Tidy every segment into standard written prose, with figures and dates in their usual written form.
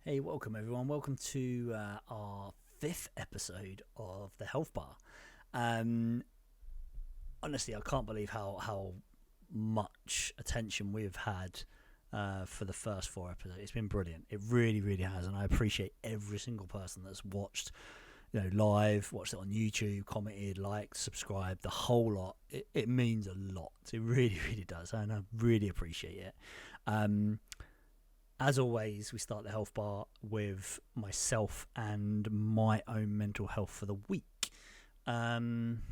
Hey, welcome everyone. Welcome to our fifth episode of the Health Bar. Um, Honestly, I can't believe how much attention we've had for the first four episodes. It's been brilliant. It really, really has, and I appreciate every single person that's watched, live, watched it on YouTube, commented, liked, subscribed, the whole lot. It means a lot. It really, really does, and I really appreciate it. Um, as always, we start the health bar with myself and my own mental health for the week. Um,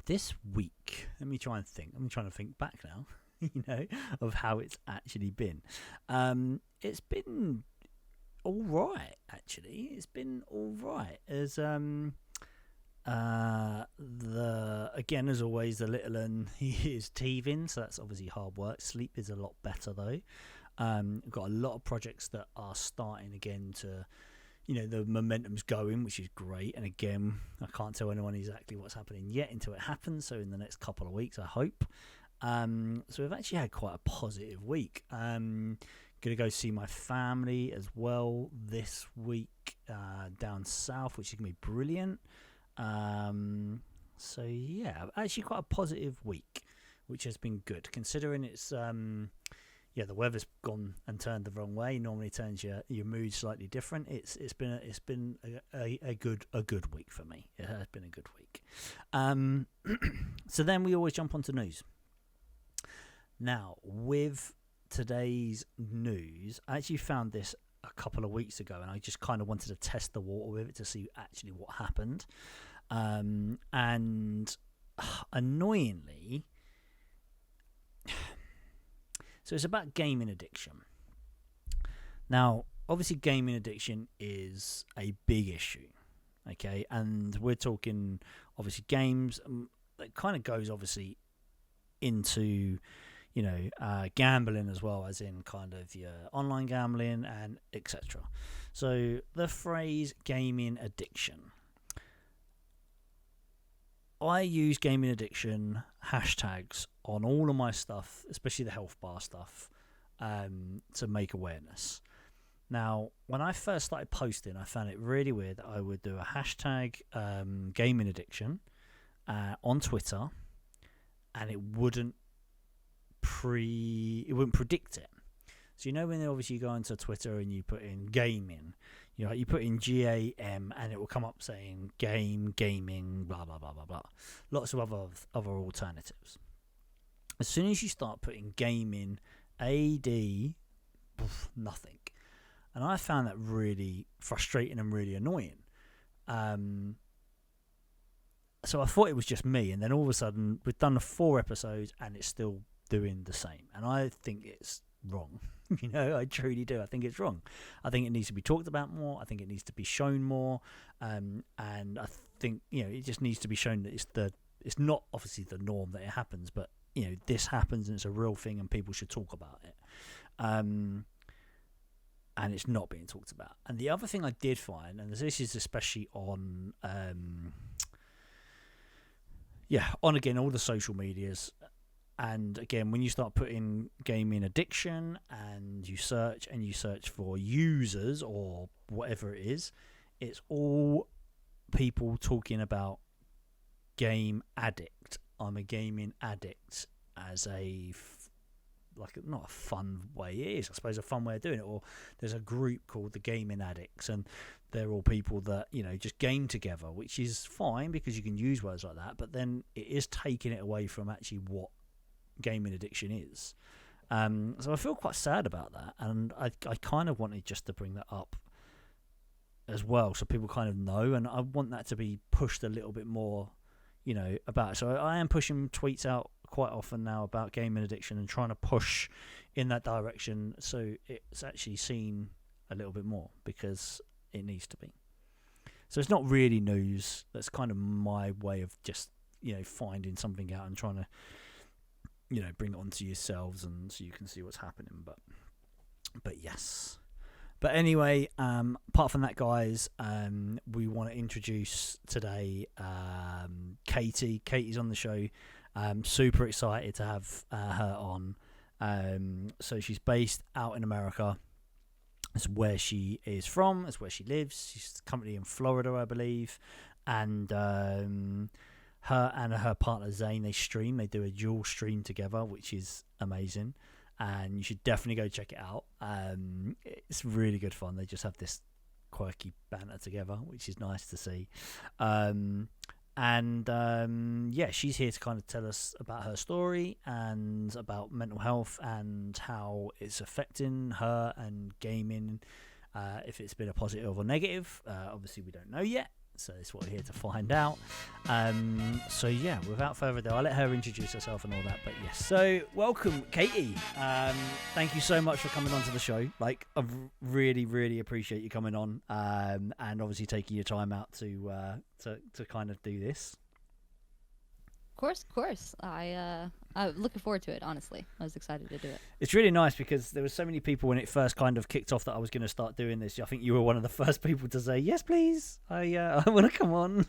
this week, let me try and think. I'm trying to think back now, of how it's actually been. It's been all right, actually. It's been all right. The again, as always, the little one, he is teething, so that's obviously hard work. Sleep is a lot better though. I've got a lot of projects that are starting again to, the momentum's going, which is great. And again, I can't tell anyone exactly what's happening yet until it happens. So in the next couple of weeks, I hope. So we've actually had quite a positive week. Gonna go see my family as well this week down south, which is gonna be brilliant. So yeah, actually quite a positive week, which has been good considering it's the weather's gone and turned the wrong way. Normally turns your mood slightly different. It's been a good week for me. It has been a good week. So then we always jump onto news. Now with today's news, I actually found this a couple of weeks ago, and I just kind of wanted to test the water with it to see actually what happened. And annoyingly. So it's about gaming addiction. Now, obviously, gaming addiction is a big issue, okay? And we're talking, obviously, games that kind of goes, obviously, into, gambling as well, as in kind of your online gambling and etc. So the phrase gaming addiction. I use gaming addiction hashtags on all of my stuff, especially the health bar stuff, to make awareness. Now, when I first started posting, I found it really weird that I would do a hashtag gaming addiction on Twitter, and it wouldn't predict it. So when obviously you go into Twitter and you put in gaming, you put in GAM and it will come up saying gaming, blah blah blah blah blah. Lots of other alternatives. As soon as you start putting gaming, AD, nothing. And I found that really frustrating and really annoying. So I thought it was just me, and then all of a sudden we've done 4 episodes and it's still doing the same. And I think it's wrong. I truly do. I think it's wrong. I think it needs to be talked about more. I think it needs to be shown more. And I think it just needs to be shown that it's not obviously the norm that it happens, but this happens and it's a real thing and people should talk about it. And it's not being talked about. And the other thing I did find, and this is especially on on again all the social medias. And again, when you start putting gaming addiction and you search for users or whatever it is, it's all people talking about game addict. I'm a gaming addict as not a fun way it is, I suppose, a fun way of doing it. Or there's a group called the Gaming Addicts, and they're all people that just game together, which is fine because you can use words like that, but then it is taking it away from actually what gaming addiction is. So I feel quite sad about that, and I kind of wanted just to bring that up as well, so people kind of know, and I want that to be pushed a little bit more, about it. So I am pushing tweets out quite often now about gaming addiction and trying to push in that direction so it's actually seen a little bit more, because it needs to be. So it's not really news. That's kind of my way of just finding something out and trying to bring it onto yourselves, and so you can see what's happening. But yes. But anyway, apart from that, guys, we want to introduce today Katie. Katie's on the show. Super excited to have her on. So she's based out in America. It's where she is from. It's where she lives. She's currently in Florida, I believe. And her and her partner Zane, they stream. They do a dual stream together, which is amazing. And you should definitely go check it out. It's really good fun. They just have this quirky banter together, which is nice to see. Yeah, she's here to kind of tell us about her story and about mental health and how it's affecting her and gaming, if it's been a positive or negative. Obviously we don't know yet, so it's what we're here to find out. So yeah, without further ado, I'll let her introduce herself and all that. But yes, so welcome, Katie. Thank you so much for coming on to the show. Like, I really appreciate you coming on, and obviously taking your time out to kind of do this. Of course. I'm looking forward to it, honestly. I was excited to do it. It's really nice because there were so many people when it first kind of kicked off that I was going to start doing this. I think you were one of the first people to say, yes, please. I want to come on.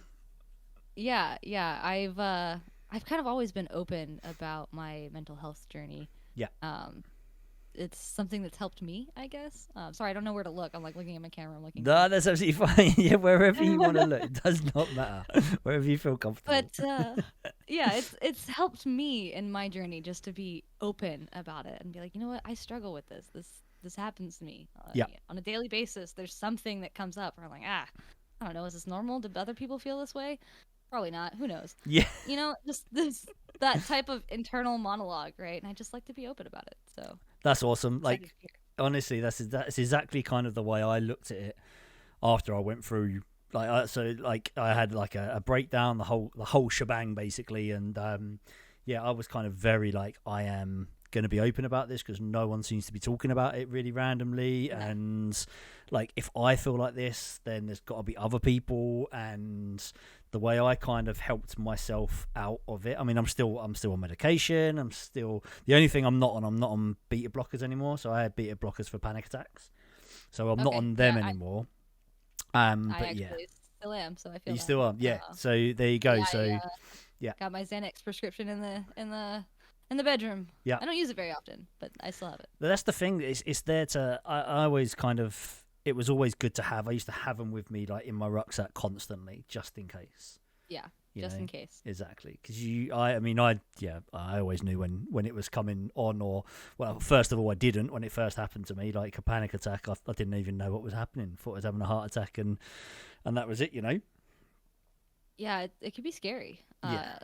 Yeah. I've kind of always been open about my mental health journey. Yeah. It's something that's helped me, I guess. Sorry, I don't know where to look. I'm like looking at my camera. I'm looking. No, that's absolutely fine. Yeah, wherever you want to look, it does not matter. Wherever you feel comfortable. But yeah, it's helped me in my journey just to be open about it and be like, you know what, I struggle with this. This happens to me. Yeah. On a daily basis, there's something that comes up where I'm like, I don't know, is this normal? Do other people feel this way? Probably not. Who knows? Yeah. You know, just that type of internal monologue, right? And I just like to be open about it. So that's awesome. Like, honestly, that's exactly kind of the way I looked at it after I went through. Like, I had like a breakdown, the whole shebang basically, and yeah, I was kind of very like, I am going to be open about this because no one seems to be talking about it really randomly, and like, if I feel like this, then there's got to be other people. And the way I kind of helped myself out of it, I mean, I'm still on medication. I'm still, the only thing I'm not on beta blockers anymore. So I had beta blockers for panic attacks, so I'm not on them anymore. But yeah, still am. So I feel you still are. Yeah. So there you go. Yeah, yeah, got my Xanax prescription in the bedroom. Yeah, I don't use it very often, but I still have it. But that's the thing. It's there to. I always kind of. It was always good to have. I used to have them with me, like in my rucksack constantly, just in case. Yeah, just in case. Exactly, because I always knew when it was coming on, or well, first of all, I didn't when it first happened to me, like a panic attack. I didn't even know what was happening. Thought I was having a heart attack, and that was it. You know. Yeah, it can be scary. Yeah.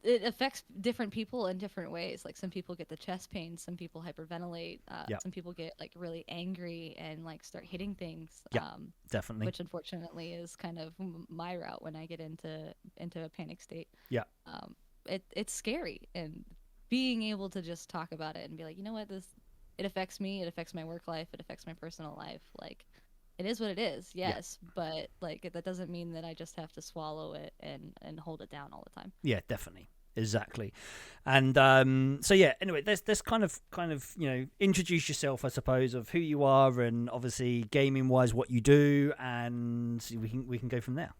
It affects different people in different ways. Like, some people get the chest pain, some people hyperventilate, some people get like really angry and like start hitting things. Yeah, definitely. Which unfortunately is kind of my route when I get into a panic state. Yeah. It's scary, and being able to just talk about it and be like, you know what, it affects me, it affects my work life, it affects my personal life. Like, it is what it is, yes, but like, that doesn't mean that I just have to swallow it and hold it down all the time. Yeah, definitely. Exactly. And so yeah, anyway, there's kind of introduce yourself, I suppose, of who you are, and obviously gaming wise what you do, and we can go from there.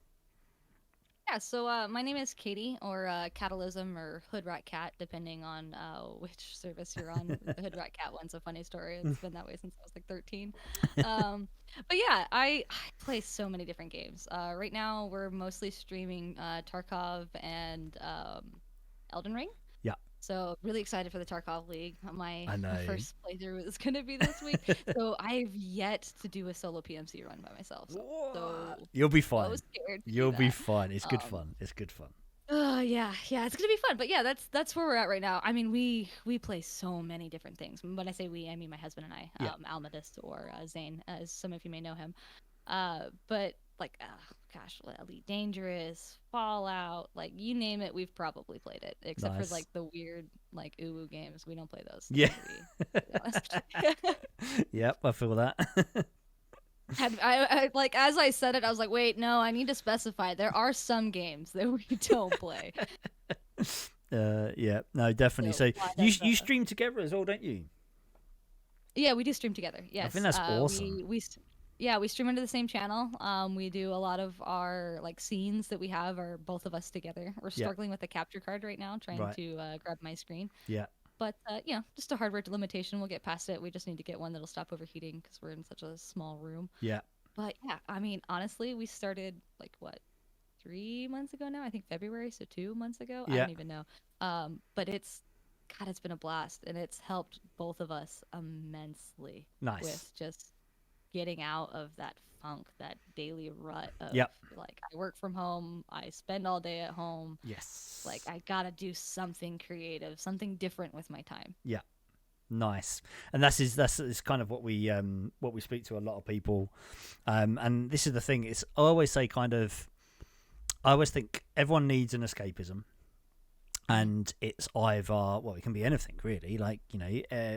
Yeah, so my name is Katie, or Catalysm, or Hood Rat Cat, depending on which service you're on. The Hood Rat Cat one's a funny story. It's been that way since I was like 13. But yeah, I play so many different games. Right now, we're mostly streaming Tarkov and Elden Ring. Yeah. So really excited for the Tarkov League. My first playthrough is going to be this week. So I've yet to do a solo PMC run by myself. So you'll be fine. I was scared. You'll be fine. It's good fun. It's good fun. Yeah, it's gonna be fun. But yeah, that's where we're at right now. I mean, we play so many different things. When I say we, I mean my husband and I, Almadis, or Zane, as some of you may know him. But like, gosh, Elite Dangerous, Fallout, like, you name it, we've probably played it. Except for like the weird like uwu games, we don't play those. Yeah. Yep, I feel that. I like, as I said it, I was like, wait, no, I need to specify. There are some games that we don't play. Yeah, no, definitely. So you stream together as well, don't you? Yeah, we do stream together. Yes, I think that's awesome. We stream under the same channel. We do a lot of our like scenes that we have are both of us together. We're struggling with the capture card right now, trying to grab my screen. Yeah. But just a hardware limitation. We'll get past it. We just need to get one that'll stop overheating because we're in such a small room. Yeah. But yeah, I mean, honestly, we started like what, 3 months ago now? I think February, so 2 months ago. I Yeah. don't even know. But it's been a blast, and it's helped both of us immensely Nice. with just getting out of that funk, that daily rut of Yep. like, I work from home, I spend all day at home. Yes. Like, I gotta do something creative, something different with my time. Yeah. Nice. And that's kind of what we speak to a lot of people. And this is the thing, I always say I always think everyone needs an escapism. And it's either, well, it can be anything really, like,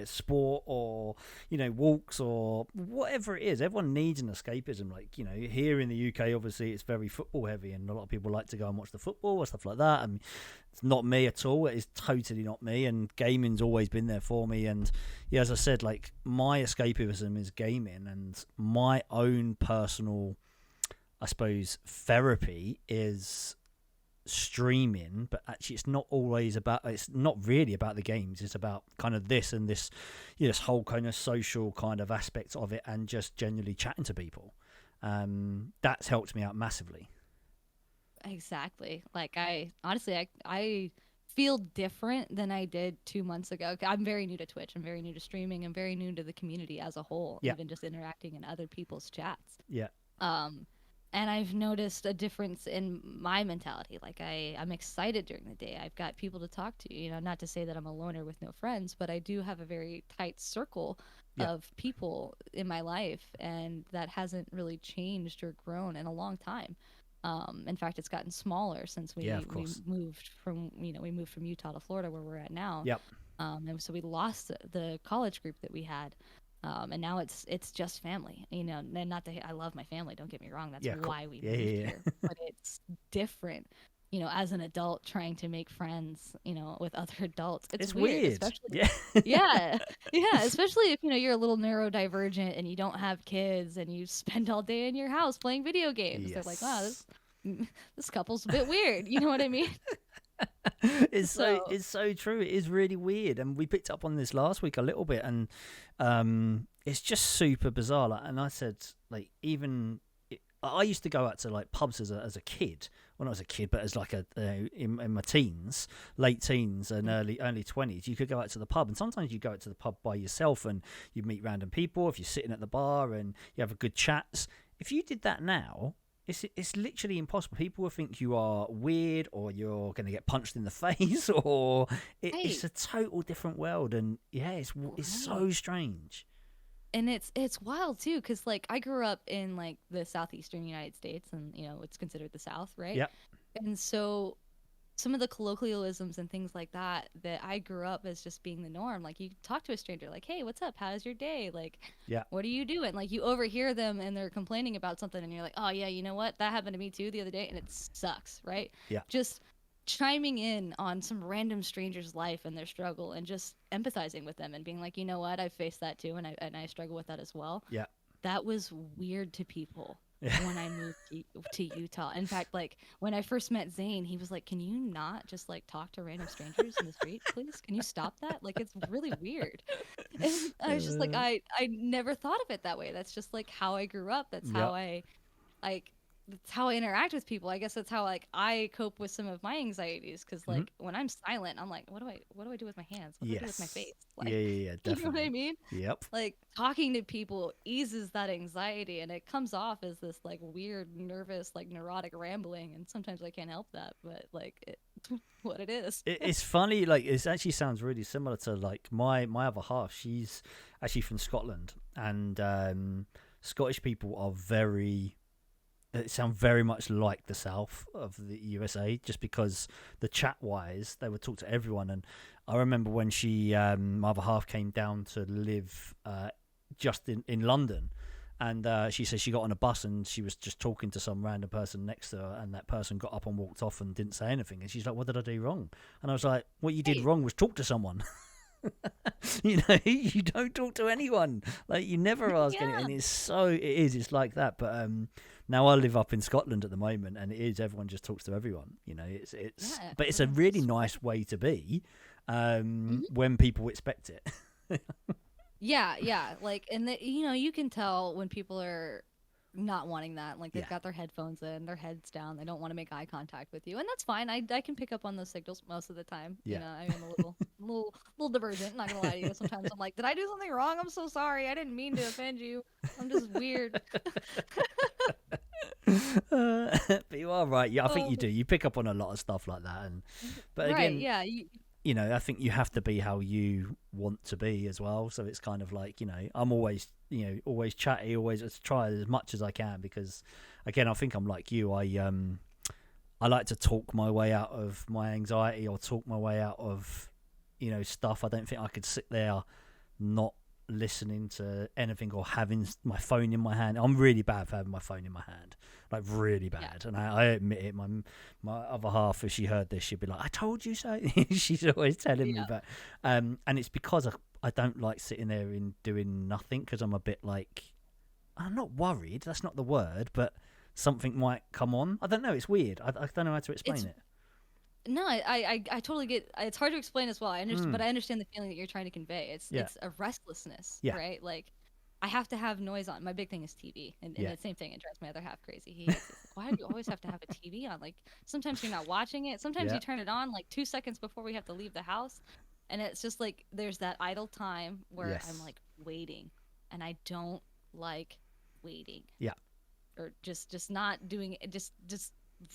sport or, walks or whatever it is. Everyone needs an escapism. Like, here in the UK, obviously, it's very football heavy, and a lot of people like to go and watch the football or stuff like that. And it's not me at all. It is totally not me. And gaming's always been there for me. And yeah, as I said, like, my escapism is gaming, and my own personal, I suppose, therapy is streaming. But actually it's not really about the games. It's about kind of this whole kind of social kind of aspect of it, and just genuinely chatting to people. That's helped me out massively. Exactly. Like, I feel different than I did 2 months ago. I'm very new to Twitch. I'm very new to streaming. I'm very new to the community as a whole, Yeah. even just interacting in other people's chats. Yeah. And I've noticed a difference in my mentality. Like, I'm excited during the day. I've got people to talk to, not to say that I'm a loner with no friends, but I do have a very tight circle Yeah. of people in my life, and that hasn't really changed or grown in a long time. In fact, it's gotten smaller since we Yeah, of course. moved from Utah to Florida, where we're at now. Yep. And so we lost the college group that we had. And now it's just family, and not that I love my family, don't get me wrong. That's Yeah, cool. why we Yeah, moved yeah, yeah. here. But it's different, as an adult trying to make friends, with other adults. It's weird, especially. Yeah. Yeah. Yeah. Especially if, you're a little neurodivergent and you don't have kids and you spend all day in your house playing video games. They're like, wow, this couple's a bit weird. You know what I mean? It's so true. It is really weird, and we picked up on this last week a little bit, and it's just super bizarre. Like, and I said, like, I used to go out to like pubs as a kid, when I was a kid, but as like in my teens, late teens and early 20s, you could go out to the pub, and sometimes you go out to the pub by yourself and you meet random people. If you're sitting at the bar and you have a good chats, if you did that now, it's literally impossible. People will think you are weird, or you're going to get punched in the face, or it's a total different world. And yeah, it's so strange. And it's wild too, because like, I grew up in like the southeastern United States, and it's considered the South, right? Yep. And so some of the colloquialisms and things like that I grew up as just being the norm. Like, you talk to a stranger, like, hey, what's up? How's your day? Like, yeah, what are you doing? Like, you overhear them and they're complaining about something, and you're like, oh yeah, you know what? That happened to me too the other day, and it sucks, right? Yeah. Just chiming in on some random stranger's life and their struggle, and just empathizing with them and being like, you know what? I've faced that too, and I struggle with that as well. Yeah. That was weird to people. When I moved to Utah. In fact, like, when I first met Zane, he was like, can you not just like talk to random strangers in the street, please? Can you stop that? Like, it's really weird. And I was just like, I never thought of it that way. That's just like how I grew up. That's how that's how I interact with people. I guess that's how like I cope with some of my anxieties, because like when I'm silent, I'm like, what do I do with my hands? What do I do with my face? Like, yeah, definitely. You know what I mean? Yep. Like, talking to people eases that anxiety, and it comes off as this like weird, nervous, like neurotic rambling, and sometimes I can't help that, but like, it's what it is. It's funny, like, it actually sounds really similar to like my other half. She's actually from Scotland, and Scottish people are sound very much like the South of the USA, just because the chat wise they would talk to everyone. And I remember when my other half came down to live just in London, and she said she got on a bus and she was just talking to some random person next to her, and that person got up and walked off and didn't say anything, and she's like, what did I do wrong? And I was like, what you did wrong was talk to someone. You don't talk to anyone, like, you never ask anyone. And it's like that. But now I live up in Scotland at the moment, and everyone just talks to everyone, but it's a really nice way to be. when people expect it. Yeah. Like, and you can tell when people are not wanting that. Like, they've got their headphones in, their heads down. They don't want to make eye contact with you, and that's fine. I can pick up on those signals most of the time. Yeah. I am a little divergent. Not gonna lie to you. Sometimes I'm like, did I do something wrong? I'm so sorry. I didn't mean to offend you. I'm just weird. But you are right. Yeah, I think you Oh, do. You pick up on a lot of stuff like that, but right. again, Yeah. I think you have to be how you want to be as well. So it's kind of like, I'm always, always chatty, always try as much as I can, because again, I think I'm like you. I like to talk my way out of my anxiety, or talk my way out of, stuff. I don't think I could sit there not listening to anything or having my phone in my hand. I'm really bad for having my phone in my hand, like really bad. And I admit it. My other half, if she heard this, she'd be like, "I told you so." She's always telling me, Yeah. but and it's because I don't like sitting there and doing nothing, because I'm a bit like, I'm not worried. That's not the word, but something might come on. I don't know. It's weird. I don't know how to explain It's it. No, I totally get. It's hard to explain as well. I understand, but Mm. I understand the feeling that you're trying to convey. Yeah. It's a restlessness, Yeah. right? Like, I have to have noise on. My big thing is TV, and Yeah. the same thing. It drives my other half crazy. He hates it. He's like, why do you always have to have a TV on? Like, sometimes you're not watching it. Sometimes Yeah. you turn it on like 2 seconds before we have to leave the house, and it's just like there's that idle time where I'm Yes. like waiting, and I don't like waiting. Yeah. Or just not doing it. Just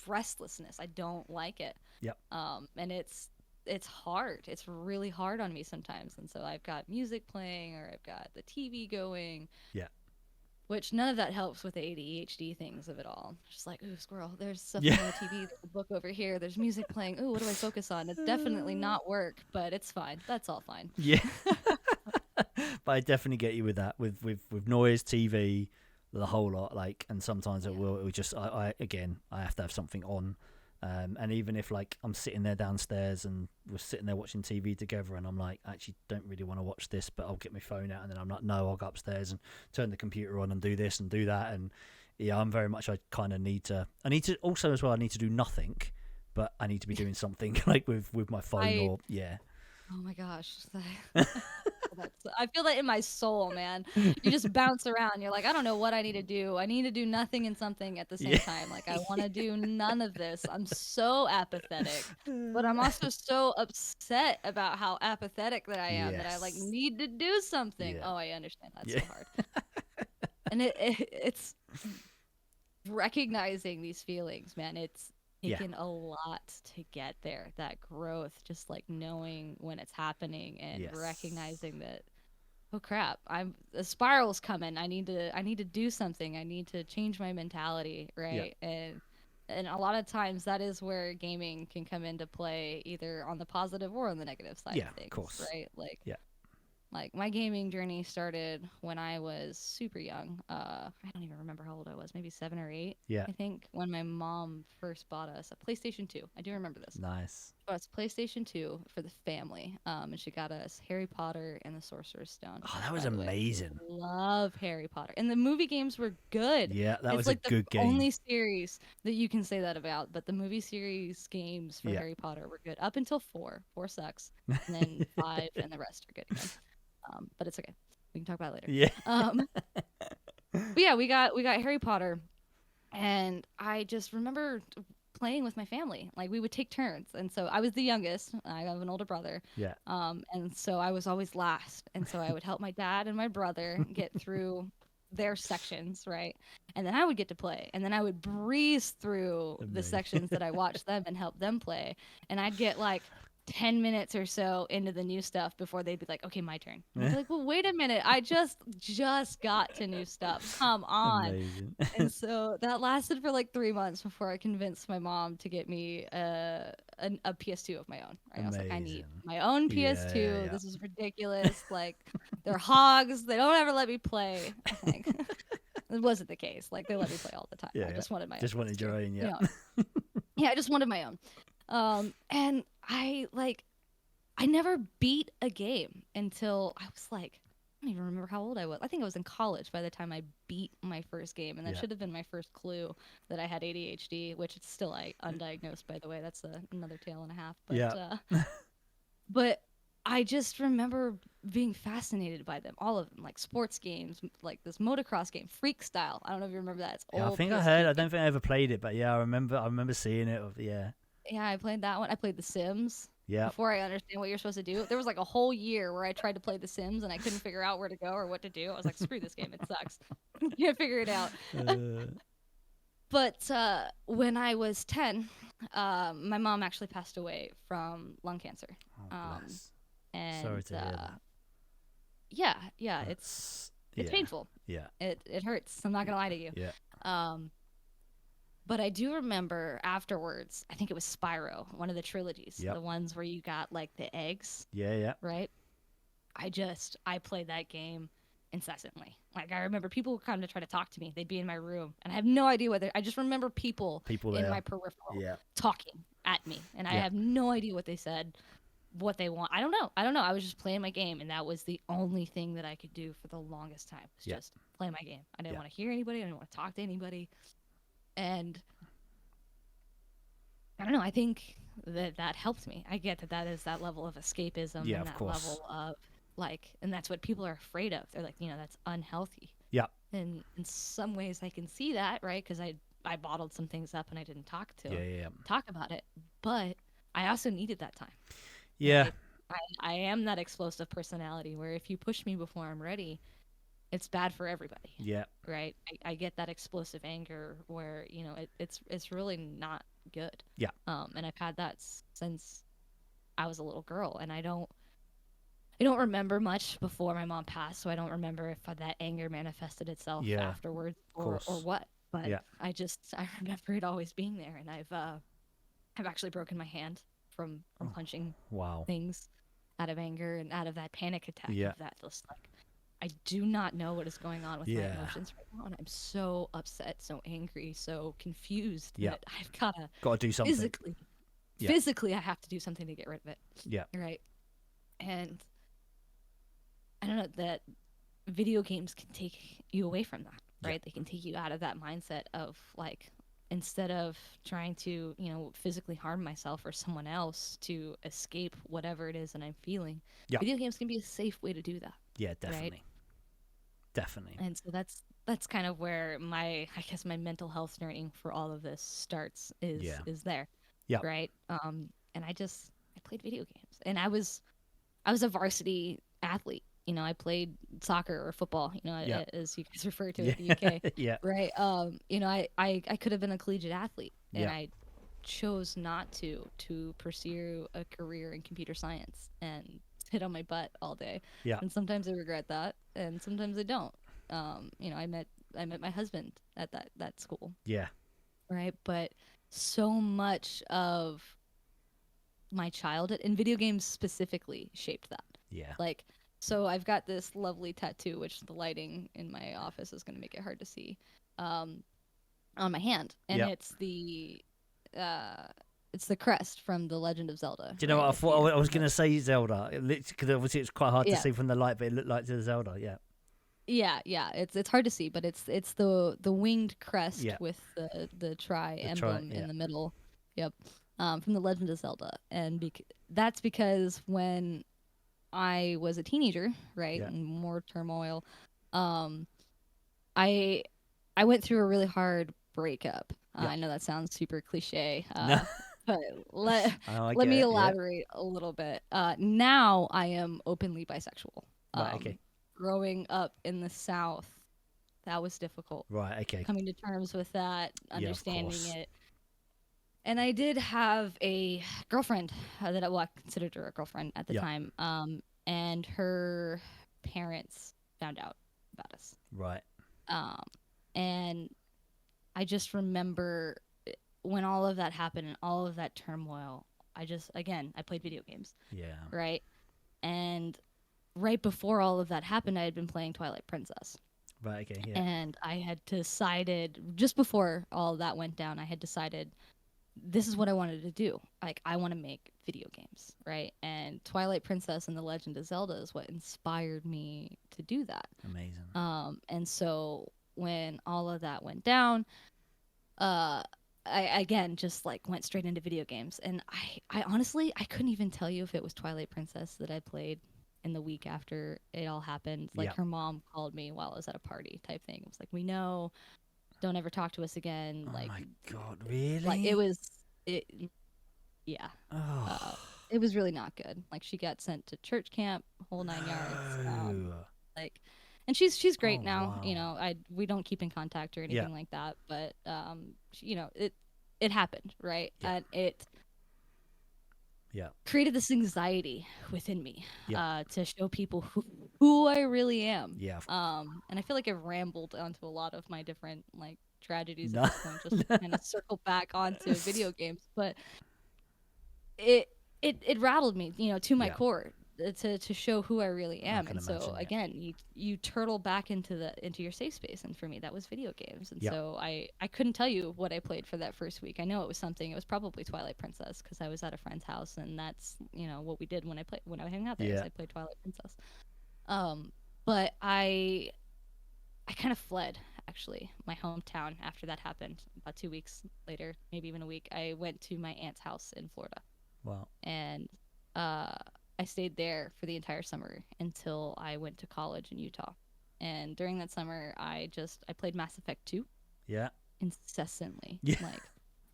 restlessness. I don't like it. Yep. And it's hard. It's really hard on me sometimes. And so I've got music playing, or I've got the TV going. Yeah. Which none of that helps with the ADHD things of it all. Just like, ooh, squirrel, there's stuff Yeah. on the TV, there's a book over here, there's music playing. Ooh, what do I focus on? It's definitely not work, but it's fine. That's all fine. Yeah. But I definitely get you with that, with noise, TV, the whole lot. Like, and sometimes it will just, I have to have something on. And even if like I'm sitting there downstairs and we're sitting there watching TV together, and I'm like, actually don't really want to watch this, but I'll get my phone out, and then I'm like, no, I'll go upstairs and turn the computer on and do this and do that. And yeah, I'm very much, I kind of need to also as well, I need to do nothing, but I need to be doing something like with my phone, or yeah. Oh my gosh. I feel that in my soul, man. You just bounce around. You're like, I don't know what I need to do. I need to do nothing and something at the same time. Like, I want to do none of this. I'm so apathetic, but I'm also so upset about how apathetic that I am, that I like need to do something. Yeah. Oh, I understand. That's so hard. And it's recognizing these feelings, man. It's taken a lot to get there. That growth, just like knowing when it's happening and recognizing that, oh crap, the spiral's coming. I need to do something. I need to change my mentality, right? And a lot of times that is where gaming can come into play, either on the positive or on the negative side of things, of course. right? Like my gaming journey started when I was super young. I don't even remember how old I was, maybe 7 or 8. Yeah. I think when my mom first bought us a PlayStation 2. I do remember this. Nice. She bought us a PlayStation 2 for the family. And she got us Harry Potter and the Sorcerer's Stone. Oh, that was amazing. Love Harry Potter. And the movie games were good. Yeah, that was like a good the game. only series that you can say that about, but the movie series games for Harry Potter were good up until 4. 4 sucks. And then 5 and the rest are good again. But it's okay. We can talk about it later. Yeah. But yeah, we got Harry Potter, and I just remember playing with my family. Like, we would take turns, and so I was the youngest. I have an older brother. Yeah. And so I was always last, and so I would help my dad and my brother get through their sections, right? And then I would get to play, and then I would breeze through the sections that I watched them and help them play, and I'd get like 10 minutes or so into the new stuff before they'd be like, okay, my turn. And I'd be like, well, wait a minute. I just got to new stuff. Come on. Amazing. And so that lasted for like 3 months before I convinced my mom to get me a PS2 of my own. Right? I was like, I need my own PS2. Yeah. This is ridiculous. Like, they're hogs. They don't ever let me play. Like, it wasn't the case. Like, they let me play all the time. I just wanted my own. Just wanted your own, yeah. Yeah, I just wanted my own. And I never beat a game until I was like, I don't even remember how old I was. I think I was in college by the time I beat my first game, and that should have been my first clue that I had ADHD, which it's still undiagnosed, by the way. That's another tale and a half. But, but I just remember being fascinated by them, all of them, like sports games, like this motocross game, Freak Style. I don't know if you remember that. It's Yeah, I old think I PS2 heard. I game. don't think I ever played it, but yeah, I remember. I remember seeing it. Yeah, Yeah, I played that one. I played The Sims. yeah. Before I understand what you're supposed to do, there was like a whole year where I tried to play The Sims and I couldn't figure out where to go or what to do. I was like, screw this game, it sucks. Can't figure it out. Uh, But when I was 10, my mom actually passed away from lung cancer. oh Um, bless. Sorry and to hear that. yeah, That's it's yeah, painful. yeah, It hurts. I'm not gonna lie to you. yeah, Um, but I do remember afterwards. I think it was Spyro, one of the trilogies, yep, the ones where you got like the eggs, yeah, yeah. right? I played that game incessantly. Like I remember people would come to try to talk to me. They'd be in my room, and I have no idea whether. I just remember people People in there. my peripheral Yeah, talking at me, and I yeah, have no idea what they said, what they want. I don't know. I don't know. I was just playing my game, and that was the only thing that I could do for the longest time. Was yeah, just play my game. I didn't yeah, want to hear anybody. I didn't want to talk to anybody, and I don't know. I think that helped me. I get that that is that level of escapism yeah. and Of that course. level of like, and that's what people are afraid of. They're like, that's unhealthy. Yeah, And in some ways, I can see that, right? Because I bottled some things up and I didn't yeah, yeah, talk about it. But I also needed that time, yeah, right? I am that explosive personality where if you push me before I'm ready, it's bad for everybody, yeah, right? I get that explosive anger where it's really not good. yeah, And I've had that since I was a little girl, and I don't remember much before my mom passed, so I don't remember if that anger manifested itself yeah. afterwards Of or course. what. But Yeah. I remember it always being there, and I've actually broken my hand from Oh, punching wow. things out of anger and out of that panic attack Yeah. of that just like I do not know what is going on with my Yeah. emotions right now, and I'm so upset, so angry, so confused Yeah. that I've gotta Got to do something. physically Yeah. physically I have to do something to get rid of it, Yeah. right? And I don't know that video games can take you away from that, Yeah. right? They can take you out of that mindset of like instead of trying to, physically harm myself or someone else to escape whatever it is that I'm feeling. Yeah. Video games can be a safe way to do that, Yeah. right? Definitely. Definitely. And so that's kind of where I guess my mental health nerding for all of this starts Yeah. is there, Yeah. right? And I played video games, and I was a varsity athlete. I played soccer or football, Yeah. as you guys refer to it in the UK, Yeah. right? I could have been a collegiate athlete, and Yeah. I chose not to pursue a career in computer science and sit on my butt all day. Yeah. And sometimes I regret that, and sometimes I don't. I met my husband at that school, Yeah. right? But so much of my childhood and video games specifically shaped that. Yeah. Like, so I've got this lovely tattoo, which the lighting in my office is going to make it hard to see, on my hand, and Yeah. it's the crest from The Legend of Zelda. Do you know right? what I If thought? you- I was going to say Zelda. Because obviously it's quite hard to Yeah. see from the light, but it looked like the Zelda. Yeah. Yeah. It's hard to see, but it's the winged crest Yeah. with the tri The emblem yeah. in the middle. Yep. From The Legend of Zelda, and that's because when I was a teenager, right, Yeah. and more turmoil, um, I went through a really hard breakup. Yeah. I know that sounds super cliche, No. but let Oh, I let get me it, yeah. elaborate a little bit. Now I am openly bisexual. Right, okay. Growing up in the South, that was difficult. Right. Okay. Coming to terms with that, Yeah, of understanding course. it. And I did have a girlfriend I considered her a girlfriend at the Yeah. time. And her parents found out about us. Right. And I just remember when all of that happened and all of that turmoil, I played video games, Yeah. right? And right before all of that happened, I had been playing Twilight Princess. Right. Okay. Yeah. And I had decided, just before all of that went down, I had decided this is what I wanted to do. Like, I want to make video games, right? And Twilight Princess and The Legend of Zelda is what inspired me to do that. Amazing. And so when all of that went down, I again just like went straight into video games, and I honestly I couldn't even tell you if it was Twilight Princess that I played in the week after it all happened. Like Yeah. her mom called me while I was at a party type thing. It was like, we know, don't ever talk to us again. Oh Like my God, like it really? was it yeah. Uh, Oh it was really not good. Like she got sent to church camp, whole 9 yards. no. Like, and she's great Oh now. You wow. know, we don't keep in contact or Yeah. anything like that. But you know, it happened, right? Yeah. And it Yeah. created this anxiety within me, Yeah. to show people who I really am. Yeah. And I feel like I've rambled onto a lot of my different like tragedies at No. this point, just to kind of circle back onto video games. But it it rattled me, you know, to my Yeah. core, to show who I really I am. can And so imagine. Yeah. again, you turtle back into your safe space, and for me that was video games. And Yeah. so I couldn't tell you what I played for that first week. I know it was something. It was probably Twilight Princess because I was at a friend's house, and that's, you know, what we did when I hung out there is Yeah. I played Twilight Princess. But I kind of fled, actually, my hometown after that happened. About 2 weeks later, maybe even a week, I went to my aunt's house in Florida, Wow. and I stayed there for the entire summer until I went to college in Utah. And during that summer, I played Mass Effect 2 Yeah. incessantly. Yeah. Like,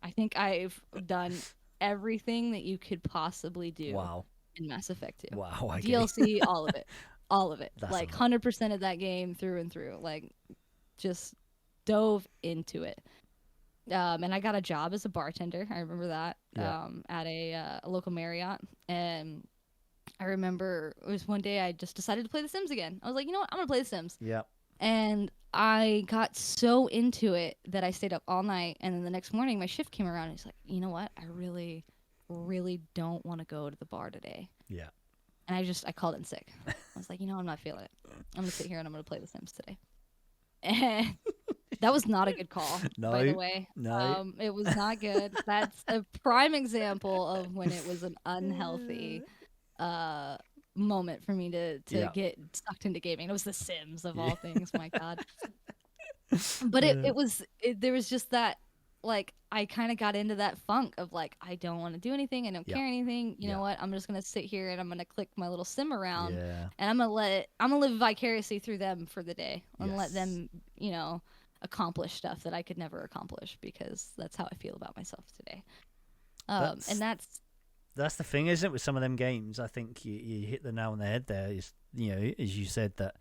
I think I've done everything that you could possibly do Wow. in Mass Effect 2. Wow. Okay. DLC, all of it. All of it. That's Like a lot. 100% of that game through and through. Like, just dove into it. And I got a job as a bartender. I remember that. Yeah. At a local Marriott. And I remember it was one day I just decided to play The Sims again. I was like, you know what? I'm going to play The Sims. Yeah. And I got so into it that I stayed up all night. And then the next morning, my shift came around. And he's like, you know what? I really, really don't want to go to the bar today. Yeah. And I called in sick. I was like, you know, I'm not feeling it. I'm going to sit here and I'm going to play The Sims today. And that was not a good call, by the No. way. No. It was not good. That's a prime example of when it was an unhealthy moment for me to Yeah. get sucked into gaming. It was The Sims of Yeah. all things, my God. But there was just that, like, I kind of got into that funk of like, I don't want to do anything, I don't Yeah. care anything. You Yeah. know what? I'm just gonna sit here and I'm gonna click my little sim around, Yeah. and I'm gonna live vicariously through them for the day and let Yes. them, you know, accomplish stuff that I could never accomplish, because that's how I feel about myself today. That's And that's the thing, isn't it? With some of them games, I think you hit the nail on the head. There is, you know, as you said, that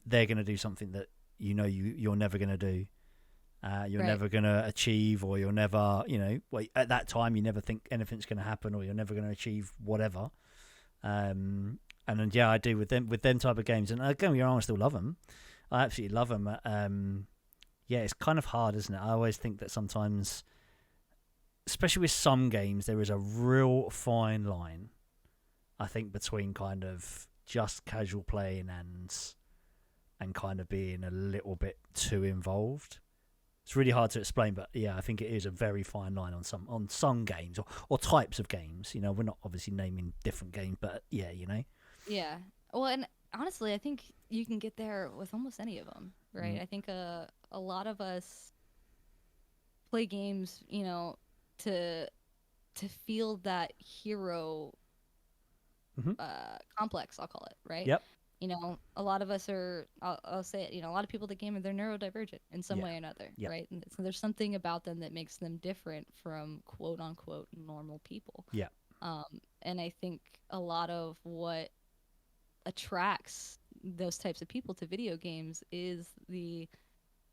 they're going to do something that you know you're never going to do. You're right. never going to achieve, or you're never, you know, well, at that time you never think anything's going to happen, or you're never going to achieve whatever. And then, yeah, I do with them type of games. And again, I still love them. I absolutely love them. Yeah, it's kind of hard, isn't it? I always think that sometimes, especially with some games, there is a real fine line, I think, between kind of just casual playing and kind of being a little bit too involved. It's really hard to explain, but yeah, I think it is a very fine line on some games or types of games. You know, we're not obviously naming different games, but yeah, you know. Yeah. Well, and honestly, I think you can get there with almost any of them, right? I think a lot of us play games, you know, to feel that hero Mhm. complex, I'll call it, right? Yep. You know, a lot of us are, I'll say it, you know, a lot of people that game, they're neurodivergent in some Yeah. way or another, Yep. right? And so there's something about them that makes them different from quote unquote normal people. Yeah. And I think a lot of what attracts those types of people to video games is the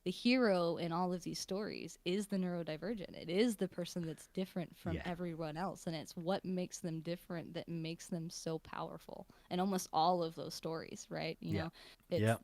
hero in all of these stories is the neurodivergent. It is the person that's different from Yeah. everyone else, and it's what makes them different that makes them so powerful. And almost all of those stories, right? You Yeah. know, it's Yeah.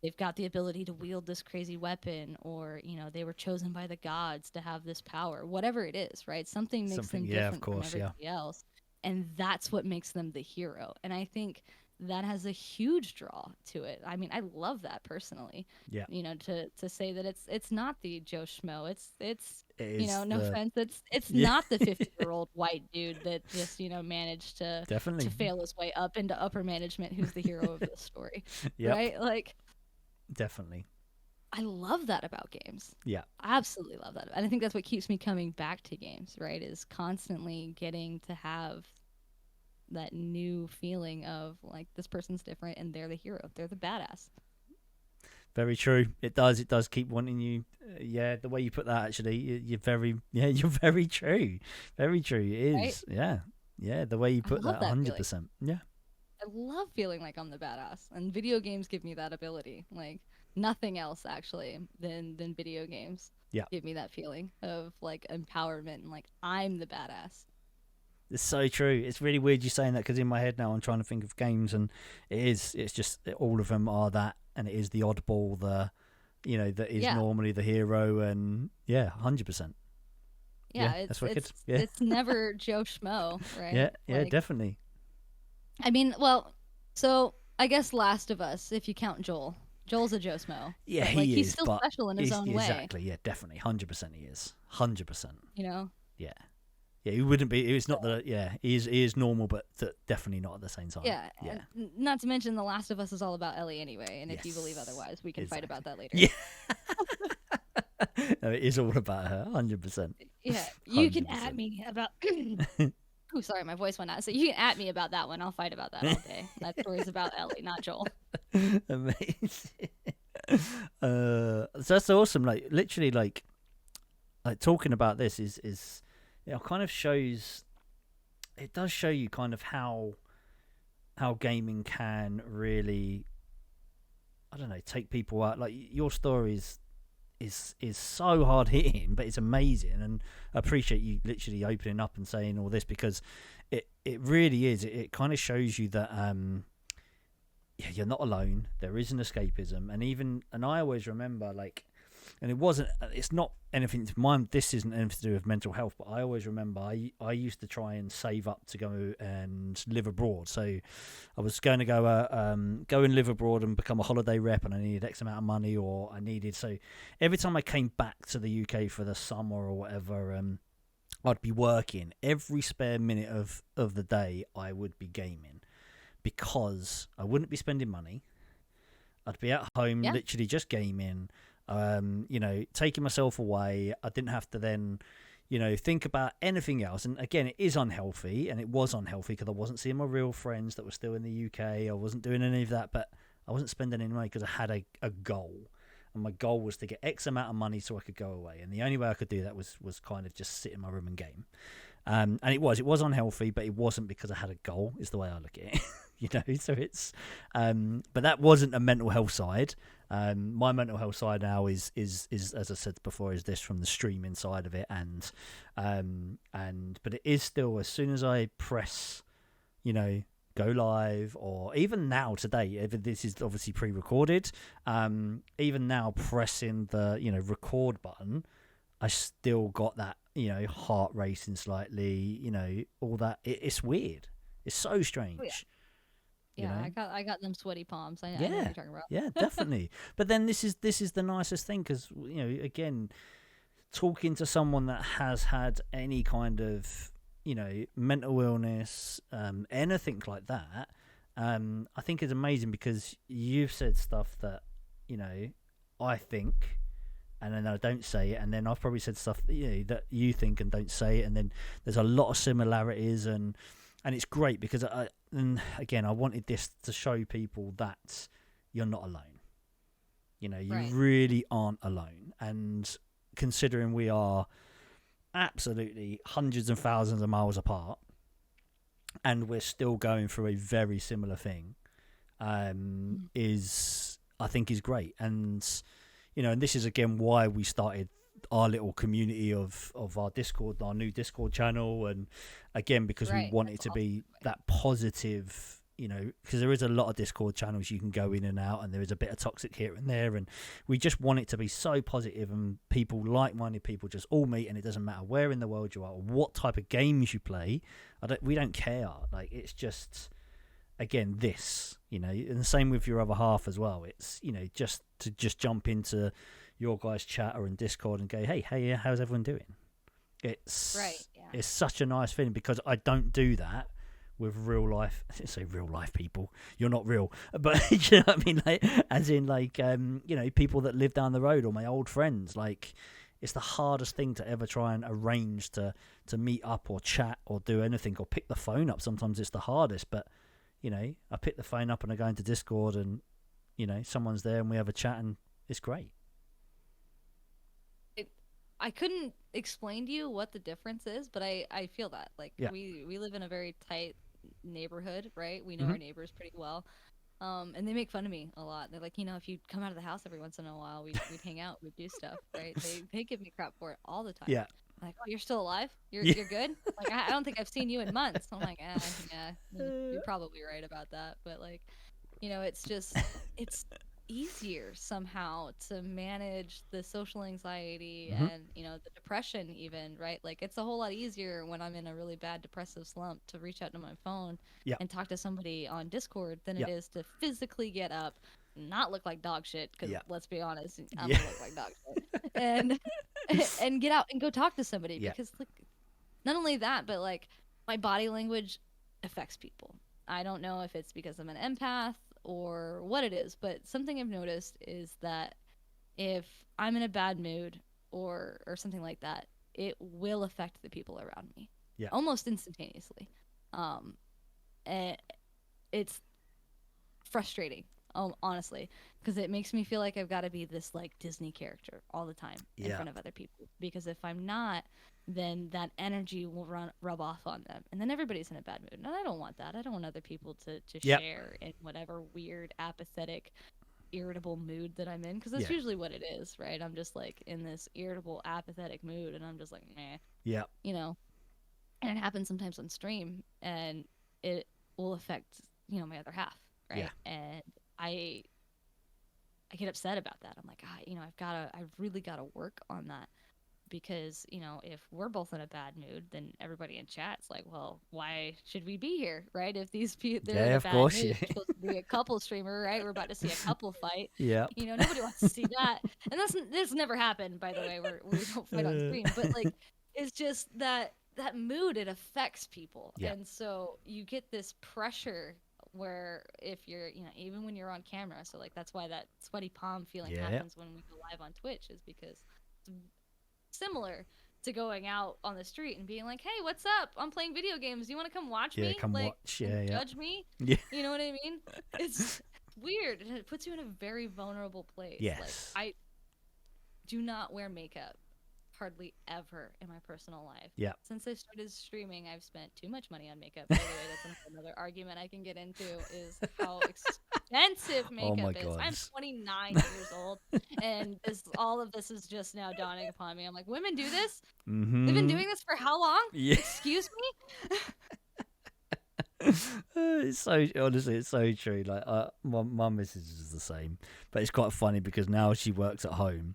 they've got the ability to wield this crazy weapon, or you know, they were chosen by the gods to have this power. Whatever it is, right? Something makes them Yeah, of different course, from yeah. everybody else, and that's what makes them the hero. And I think that has a huge draw to it. I mean, I love that personally. Yeah. You know, to say that it's not the Joe Schmo. It's It you is know, no offense. It's Yeah. not the 50-year-old white dude that just, you know, managed to Definitely. fail his way up into upper management who's the hero of the story. Yep. Right? Like, Definitely. I love that about games. Yeah. I absolutely love that. And I think that's what keeps me coming back to games, right? Is constantly getting to have that new feeling of like this person's different and they're the hero. They're the badass. Very true. It does. It does keep wanting you. Yeah, the way you put that, actually, you're very. Yeah, you're very true. Very true. It is. Right? Yeah. Yeah. The way you I put love that, that feeling. 100%. Yeah. I love feeling like I'm the badass, and video games give me that ability. Like nothing else actually than video games Yeah. give me that feeling of like empowerment and like I'm the badass. It's so true. It's really weird you saying that because in my head now I'm trying to think of games and it is. It's just all of them are that, and it is the oddball, the, that is Yeah. normally the hero, and yeah, 100%. Yeah, that's wicked. it's Yeah. it's never Joe Schmo, right? Yeah, yeah, Like, definitely. I mean, well, so I guess Last of Us, if you count Joel. Joel's a Joe Schmo. Yeah, but, like, he he's is, still but special in his own way. exactly. Yeah, definitely, 100%. He is 100%. You know? Yeah, yeah. He wouldn't be. It's not that. Yeah, he is normal, but definitely not at the same time. Yeah. yeah. And not to mention The Last of Us is all about Ellie anyway, and if you believe Yes, otherwise, we can fight about that later. Yeah. No, it is all about her, 100%. Yeah, you can 100%. at me about. Oh, sorry, my voice went out. So you can at me about that one. I'll fight about that all day. That story's about Ellie, not Joel. Amazing. So that's awesome. Like literally, like talking about this is kind of shows. It does show you kind of how gaming can really, I don't know, take people out. Like your stories is so hard hitting, but it's amazing, and I appreciate you literally opening up and saying all this because it really is. It kind of shows you that yeah, you're not alone. There is an escapism, and I always remember like, and it's not anything to mine. This isn't anything to do with mental health, but I always remember I used to try and save up to go and live abroad. So I was going to go and live abroad and become a holiday rep, and I needed X amount of money, or I needed. So every time I came back to the UK for the summer or whatever, I'd be working every spare minute of the day. I would be gaming because I wouldn't be spending money. I'd be at home, literally just gaming. Taking myself away. I didn't have to then, think about anything else. And again, it is unhealthy, and it was unhealthy because I wasn't seeing my real friends that were still in the UK. I wasn't doing any of that, but I wasn't spending any money because I had a goal. And my goal was to get X amount of money so I could go away. And the only way I could do that was kind of just sit in my room and game. And it was unhealthy, but it wasn't because I had a goal, is the way I look at it. So it's, but that wasn't a mental health side. My mental health side now is as I said before, is this from the streaming side of it, but it is still, as soon as I press, go live, or even now today, this is obviously pre-recorded, even now pressing the record button, I still got that heart racing slightly, all that. It's weird. It's so strange. Oh, yeah. Yeah, I got them sweaty palms. I know what you're talking about. Yeah, definitely. But then this is the nicest thing because again, talking to someone that has had any kind of mental illness, anything like that, I think is amazing because you've said stuff that I think, and then I don't say it, and then I've probably said stuff that you think and don't say it, and then there's a lot of similarities and it's great because and again, I wanted this to show people that you're not alone. You Right. really aren't alone. And considering we are absolutely hundreds and thousands of miles apart, and we're still going through a very similar thing, I think is great. And and this is again why we started our little community of our Discord, our new Discord channel, and again because we want it to be that positive, because there is a lot of Discord channels you can go in and out, and there is a bit of toxic here and there, and we just want it to be so positive, and people, like-minded people, just all meet, and it doesn't matter where in the world you are or what type of games you play. We don't care. Like, it's just, again, this, and the same with your other half as well. It's just to jump into your guys' chat or in Discord and go, hey, how's everyone doing? It's Right. Yeah. It's such a nice feeling because I don't do that with real life. I say real life people. You're not real, but you know what I mean. Like, as in, like, people that live down the road or my old friends. Like, it's the hardest thing to ever try and arrange to meet up or chat or do anything or pick the phone up. Sometimes it's the hardest, but I pick the phone up and I go into Discord and someone's there and we have a chat and it's great. I couldn't explain to you what the difference is, but I feel that. Like, we live in a very tight neighborhood, right? We know our neighbors pretty well. And they make fun of me a lot. They're like, if you come out of the house every once in a while, we'd hang out, we'd do stuff, right? They give me crap for it all the time. Yeah. Like, oh, you're still alive? You're good? Like, I don't think I've seen you in months. I'm like, yeah, you're probably right about that. But, like, it's just, it's easier somehow to manage the social anxiety and the depression even, right? Like, it's a whole lot easier when I'm in a really bad depressive slump to reach out to my phone and talk to somebody on Discord than it is to physically get up, not look like dog shit, because let's be honest, I'm gonna look like dog shit, and get out and go talk to somebody because, like, not only that, but, like, my body language affects people. I don't know if it's because I'm an empath or what it is, but something I've noticed is that if I'm in a bad mood or something like that, it will affect the people around me almost instantaneously. And it's frustrating, honestly, because it makes me feel like I've got to be this, like, Disney character all the time in front of other people, because if I'm not, then that energy will rub off on them, and then everybody's in a bad mood, and I don't want that. I don't want other people to share in whatever weird, apathetic, irritable mood that I'm in, because that's usually what it is, right? I'm just, like, in this irritable, apathetic mood, and I'm just like, meh. And it happens sometimes on stream, and it will affect my other half, right? And I get upset about that. I'm like, I've really got to work on that. Because, if we're both in a bad mood, then everybody in chat's like, well, why should we be here, right? If these people, they're in a bad mood, you're supposed to be a couple streamer, right? We're about to see a couple fight. Nobody wants to see that. And this never happened, by the way. We don't fight on stream. But, like, it's just that mood, it affects people. And so you get this pressure where if you're, even when you're on camera, so, like, that's why that sweaty palm feeling happens when we go live on Twitch, is because it's similar to going out on the street and being like, hey, what's up? I'm playing video games. You want to come watch me? Come like, watch. Judge me? Yeah. You know what I mean? It's weird, and it puts you in a very vulnerable place. Yes. Like, I do not wear makeup hardly ever in my personal life. Yeah. Since I started streaming, I've spent too much money on makeup. By the way, that's another argument I can get into, is how expensive makeup is. I'm 29 years old, and all of this is just now dawning upon me. I'm like, women do this? They've been doing this for how long? Excuse me? It's so, honestly, it's so true. Like, my missus is the same, but it's quite funny because now she works at home.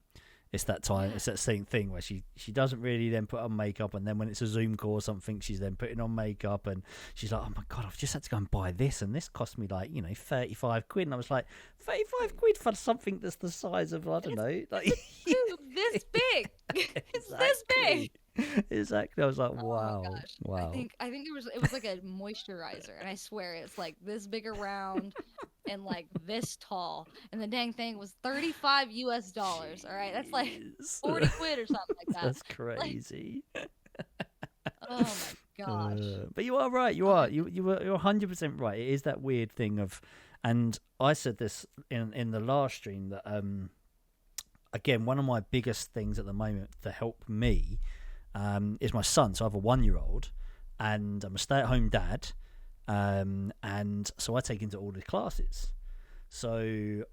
It's that time. It's that same thing where she doesn't really then put on makeup, and then when it's a Zoom call or something, she's then putting on makeup, and she's like, "Oh my god, I've just had to go and buy this, and this cost me like 35 quid." And I was like, 35 quid for something that's the size of, I don't know, like this big. It's this big. Exactly. I was like, Oh wow, my gosh. wow. I think it was like a moisturizer, and I swear it's like this big around and like this tall, and the dang thing was $35 US. All right, that's like 40 quid or something like that. That's crazy. Oh my gosh. But you are right. You are. You're 100% right. It is that weird thing of, and I said this in the last stream that again, one of my biggest things at the moment to help me is my son. So I have a 1-year-old, and I'm a stay-at-home dad, and so I take him to all the classes. So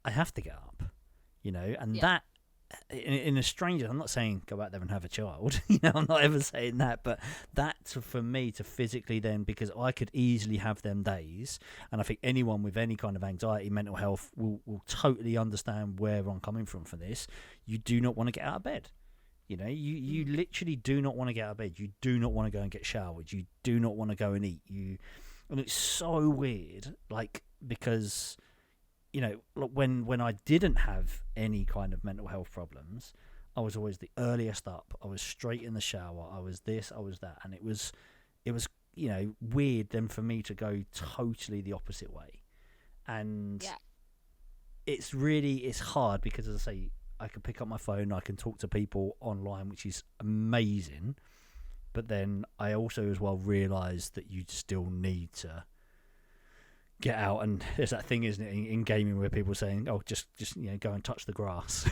I have to get up, and that in a stranger. I'm not saying go out there and have a child. I'm not ever saying that, but that's for me to physically then, because I could easily have them days, and I think anyone with any kind of anxiety, mental health will totally understand where I'm coming from for this. You do not want to get out of bed. You literally do not want to get out of bed. You do not want to go and get showered. You do not want to go and eat. And it's so weird, like, because, when I didn't have any kind of mental health problems, I was always the earliest up. I was straight in the shower. I was this, I was that. And it was weird then for me to go totally the opposite way. And Yeah. it's hard because, as I say, I can pick up my phone, I can talk to people online, which is amazing. But then I also as well realise that you still need to get out, and there's that thing, isn't it, in gaming where people are saying, "Oh, just go and touch the grass,"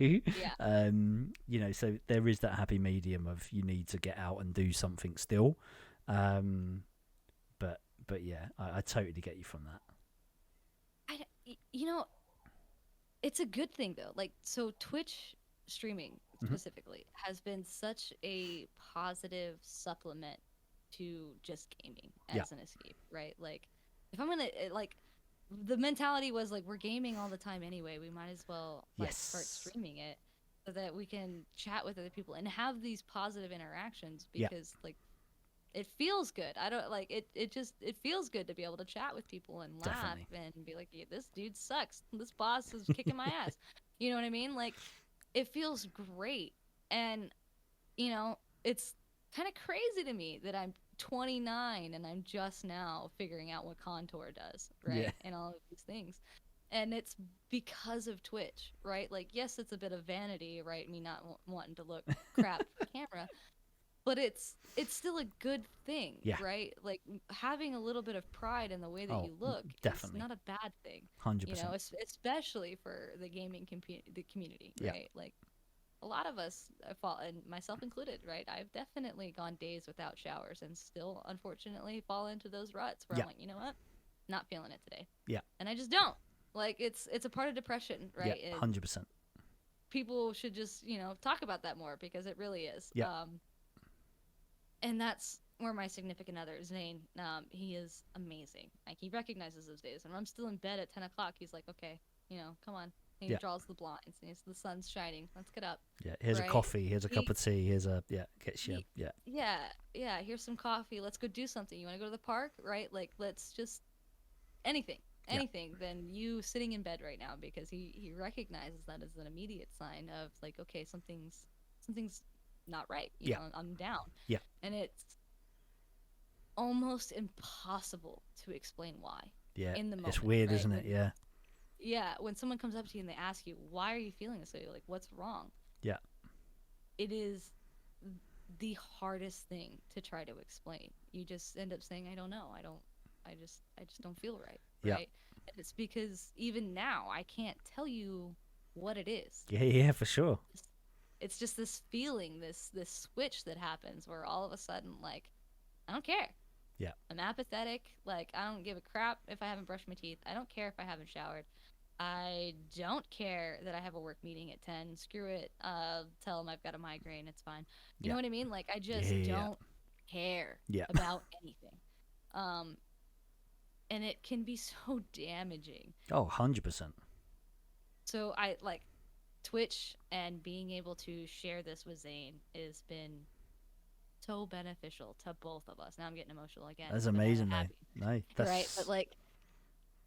Yeah. So there is that happy medium of you need to get out and do something still, but yeah, I totally get you from that. You know, it's a good thing though. Like, so Twitch streaming Mhm. specifically has been such a positive supplement to just gaming Yeah. as an escape, right? Like, if I'm gonna like, the mentality was like, we're gaming all the time anyway. We might as well like start Yes. streaming it so that we can chat with other people and have these positive interactions Yeah. because like it feels good. I don't like it. It feels good to be able to chat with people and laugh Definitely. and be like, yeah, this dude sucks. This boss is kicking my ass. You know what I mean? Like, it feels great. And it's kind of crazy to me that I'm 29 and I'm just now figuring out what Contour does, Yeah. right? And all of these things. And it's because of Twitch, right? Like, yes, it's a bit of vanity, right? Me not wanting to look crap for camera, but it's still a good thing, Yeah. right? Like, having a little bit of pride in the way that Oh, you look is definitely. not a bad thing, 100%. especially for the the community, Yeah. right? Like, a lot of us fall, and myself included, right? I've definitely gone days without showers and still unfortunately fall into those ruts where Yeah. I'm like, you know what, not feeling it today, Yeah. and I just don't. Like, it's a part of depression, Yeah. right? And 100%. people should just talk about that more because it really is. Yeah. And that's where my significant other, Zane, he is amazing. Like, he recognizes those days. And when I'm still in bed at 10 o'clock, he's like, okay, come on. He Yeah. draws the blinds. And the sun's shining. Let's get up. Yeah. Here's a Right? coffee. Here's a cup He- of tea. Here's gets you. he- Yeah. Yeah, here's some coffee. Let's go do something. You want to go to the park? Right? Like, let's just anything. Yeah. Anything than you sitting in bed right now, because he recognizes that as an immediate sign of like, okay, something's not right. Yeah. I'm down. Yeah. And it's almost impossible to explain why Yeah. in the moment. It's weird, right? isn't it? When- Yeah. Yeah, when someone comes up to you and they ask you, why are you feeling this way? You're like, what's wrong? Yeah. It is the hardest thing to try to explain. You just end up saying, I don't know. I just don't feel right. Yeah. Right? And it's because even now I can't tell you what it is. Yeah. Yeah. For sure. It's just this feeling, this switch that happens where all of a sudden, like, I don't care. Yeah. I'm apathetic. Like, I don't give a crap if I haven't brushed my teeth. I don't care if I haven't showered. I don't care that I have a work meeting at 10. Screw it. Tell them I've got a migraine. It's fine. You Yeah. know what I mean? Like, I just Yeah. don't care Yeah. about anything. And it can be so damaging. Oh, 100%. So I like Twitch, and being able to share this with Zane has been so beneficial to both of us. Now I'm getting emotional again. That's but I'm amazing, though. happy. No, that's Right? But like,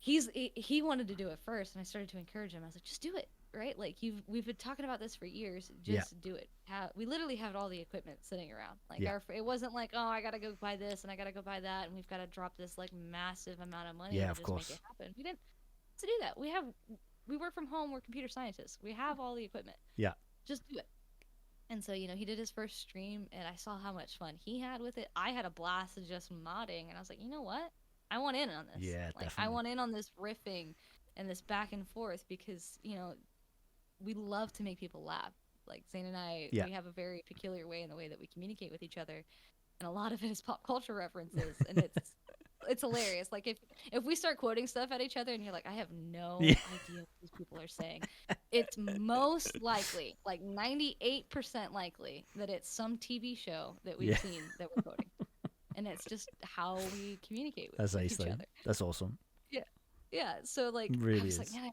he wanted to do it first, and I started to encourage him. I was like, just do it, right? Like, we've been talking about this for years. Just do it. We literally have all the equipment sitting around. Like, Yeah. it wasn't like, oh, I gotta go buy this and I gotta go buy that, and we've got to drop this like massive amount of money Yeah, to of just course. make it happen. We didn't to do that. We work from home. We're computer scientists. We have all the equipment. Yeah. Just do it. And so, he did his first stream, and I saw how much fun he had with it. I had a blast of just modding, and I was like, you know what? I want in on this. Yeah, like, I definitely. want in on this riffing and this back and forth because, we love to make people laugh. Like, Zane and I, Yeah. we have a very peculiar way in the way that we communicate with each other, and a lot of it is pop culture references, and it's hilarious. Like, if we start quoting stuff at each other and you're like, I have no Yeah. idea what these people are saying, it's most likely, like 98% likely, that it's some TV show that we've Yeah. seen that we're quoting. And it's just how we communicate with That's ace, each though. other. That's awesome. Yeah. So like, Really I was is. like, man,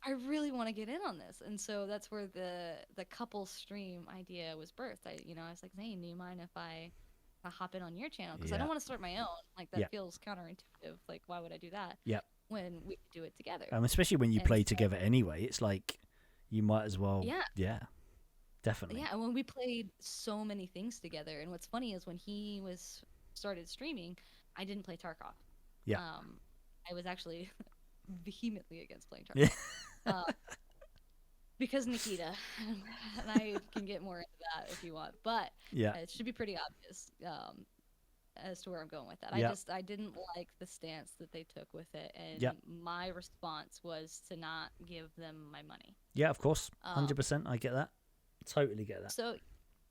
I really want to get in on this. And so that's where the couple stream idea was birthed. I was like, Zane, do you mind if I hop in on your channel? Because I Yeah. don't want to start my own. Like, that Yeah. feels counterintuitive. Like, why would I do that? Yep. When we could do it together. Especially when you And play so- together anyway, it's like you might as well. Yeah. Yeah. Definitely. Yeah, and when we played so many things together, and what's funny is when he was started streaming, I didn't play Tarkov. Yeah. I was actually vehemently against playing Yeah. Tarkov. Because Nikita, and I can get more into that if you want, but Yeah. it should be pretty obvious as to where I'm going with that. Yeah. I didn't like the stance that they took with it, and Yeah. my response was to not give them my money. Yeah, of course. 100%. I get that. Totally get that. So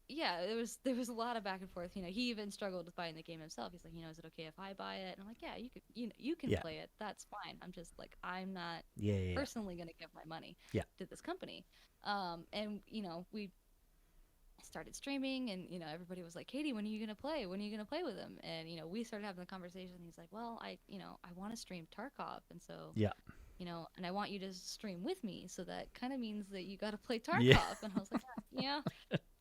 yeah, there was a lot of back and forth. You know, he even struggled with buying the game himself. He's like, you know, is it okay if I buy it? And I'm like, yeah, you can Yeah. play it. That's fine. I'm just like, I'm not Yeah. personally gonna give my money Yeah. to this company. And you know, we started streaming, and you know, everybody was like, Katie, when are you gonna play? When are you gonna play with him? And you know, we started having the conversation. He's like, well, I want to stream Tarkov, and so Yeah. you know, and I want you to stream with me. So that kind of means that you got to play Tarkov. Yeah. And I was like, yeah,